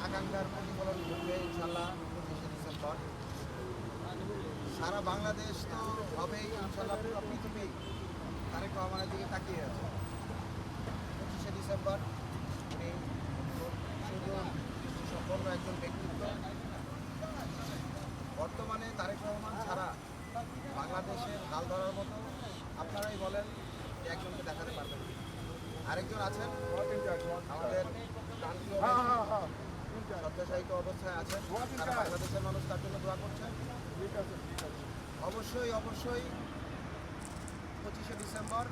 আকাঙ্ক্ষার প্রতিফলন ঘটবে ইনশাল্লাহ 25শে ডিসেম্বর। সারা বাংলাদেশ তো হবেই ইনশাল্লাহ, পুরো পৃথিবী তারেক রহমানের দিকে তাকিয়ে আছে। 25শে ডিসেম্বর উনি সুদূর দৃষ্টিসম্পন্ন একজন ব্যক্তিত্ব। বর্তমানে তারেক রহমান ছাড়া বাংলাদেশের হাল ধরার মতো আপনারাই বলেন যে একজনকে দেখাতে পারবেন। আরেকজন আছেন আমাদের প্রান্তীয় শয্যাশায়িত অবস্থায় আছেন, সারা বাংলাদেশের মানুষ তার জন্য দোয়া করছেন। অবশ্যই 25শে ডিসেম্বর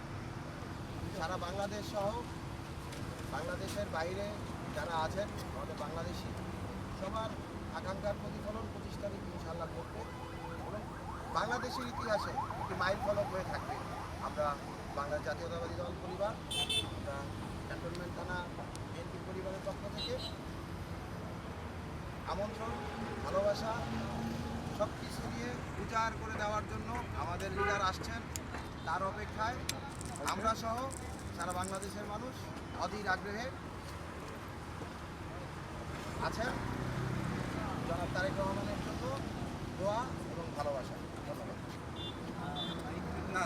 সারা বাংলাদেশ সহ বাংলাদেশের বাইরে যারা আছেন আমাদের বাংলাদেশি সবার আকাঙ্ক্ষার প্রতিফলন 25 তারিখ ইনশাল্লাহ করবে এবং বাংলাদেশের ইতিহাসে একটি মাইল ফলক হয়ে থাকবে। আমরা বাংলাদেশ জাতীয়তাবাদী দল পরিবার, আমরা ক্যান্টনমেন্ট থানা বিএনপি পরিবারের পক্ষ থেকে আমন্ত্রণ, ভালোবাসা সব কিছু নিয়ে উজাড় করে দেওয়ার জন্য আমাদের লিডার আসছেন। তার অপেক্ষায় আমরা সহ সারা বাংলাদেশের মানুষ অধীর আগ্রহে আছেন। জনাব তারেক রহমানের জন্য দোয়া এবং ভালোবাসা। ধন্যবাদ। না